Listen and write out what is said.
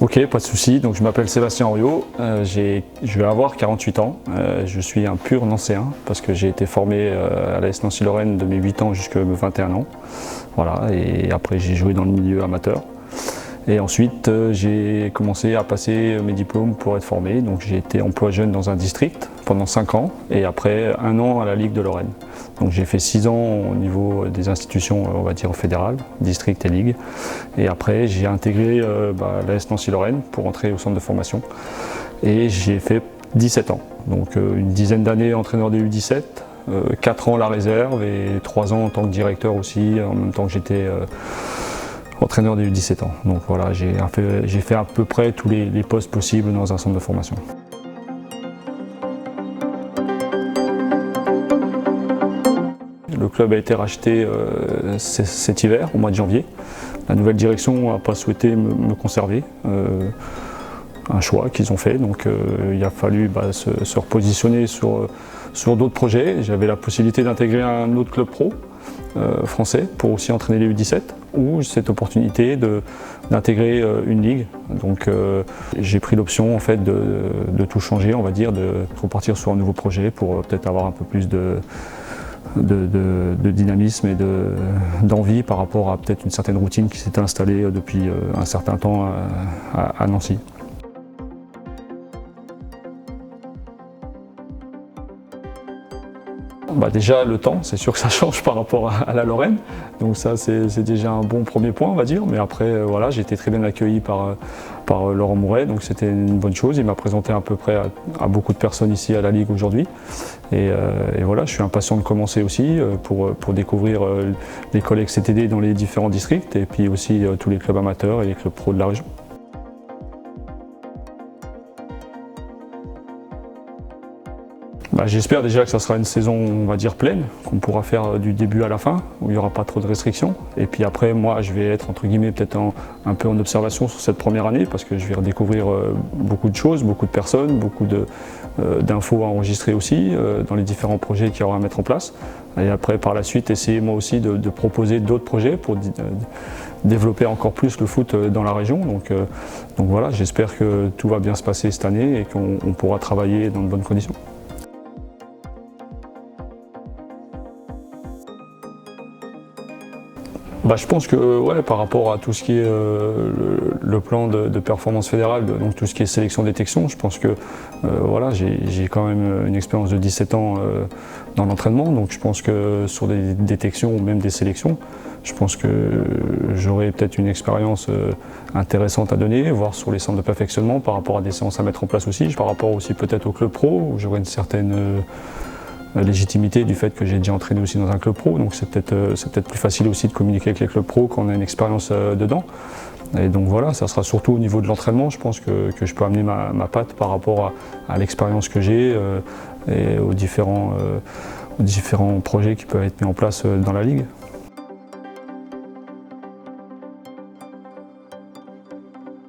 Ok, pas de souci. Donc je m'appelle Sébastien Henriot, je vais avoir 48 ans. Je suis un pur nancéen parce que j'ai été formé à l'AS Nancy-Lorraine de mes 8 ans jusqu'à mes 21 ans. Voilà, et après j'ai joué dans le milieu amateur. Et ensuite j'ai commencé à passer mes diplômes pour être formé. Donc j'ai été emploi jeune dans un district pendant 5 ans et après 1 an à la Ligue de Lorraine. Donc j'ai fait 6 ans au niveau des institutions, on va dire fédérales, district et ligue. Et après j'ai intégré l'AS Nancy-Lorraine pour entrer au centre de formation. Et j'ai fait 17 ans. Donc une dizaine d'années entraîneur des U17, 4 ans la réserve et 3 ans en tant que directeur aussi, en même temps que j'étais entraîneur des U17 ans. Donc voilà, j'ai fait à peu près tous les postes possibles dans un centre de formation. Le club a été racheté cet hiver, au mois de janvier. La nouvelle direction n'a pas souhaité me conserver. Un choix qu'ils ont fait, donc il a fallu se repositionner sur d'autres projets. J'avais la possibilité d'intégrer un autre club pro français pour aussi entraîner les U17 ou cette opportunité d'intégrer une ligue. Donc j'ai pris l'option en fait de tout changer, on va dire, de repartir sur un nouveau projet pour peut-être avoir un peu plus de dynamisme et d'envie par rapport à peut-être une certaine routine qui s'était installée depuis un certain temps à Nancy. Déjà le temps, c'est sûr que ça change par rapport à la Lorraine, donc ça c'est déjà un bon premier point on va dire, mais après voilà, j'ai été très bien accueilli par Laurent Mouret, donc c'était une bonne chose. Il m'a présenté à peu près à beaucoup de personnes ici à la Ligue aujourd'hui et voilà, je suis impatient de commencer aussi pour découvrir les collègues CTD dans les différents districts et puis aussi tous les clubs amateurs et les clubs pro de la région. J'espère déjà que ça sera une saison, on va dire, pleine, qu'on pourra faire du début à la fin, où il n'y aura pas trop de restrictions. Et puis après, moi, je vais être, entre guillemets, peut-être un peu en observation sur cette première année, parce que je vais redécouvrir beaucoup de choses, beaucoup de personnes, beaucoup d'infos à enregistrer aussi, dans les différents projets qu'il y aura à mettre en place. Et après, par la suite, essayer moi aussi de proposer d'autres projets pour développer encore plus le foot dans la région. Donc voilà, j'espère que tout va bien se passer cette année et qu'on pourra travailler dans de bonnes conditions. Je pense que ouais, par rapport à tout ce qui est le plan de performance fédérale, donc tout ce qui est sélection-détection, je pense que voilà, j'ai quand même une expérience de 17 ans dans l'entraînement, donc je pense que sur des détections ou même des sélections, je pense que j'aurai peut-être une expérience intéressante à donner, voire sur les centres de perfectionnement par rapport à des séances à mettre en place aussi, par rapport aussi peut-être au club pro, où j'aurai une certaine légitimité du fait que j'ai déjà entraîné aussi dans un club pro, donc c'est peut-être plus facile aussi de communiquer avec les clubs pro quand on a une expérience dedans. Et donc voilà, ça sera surtout au niveau de l'entraînement, je pense que je peux amener ma patte par rapport à l'expérience que j'ai et aux différents projets qui peuvent être mis en place dans la Ligue.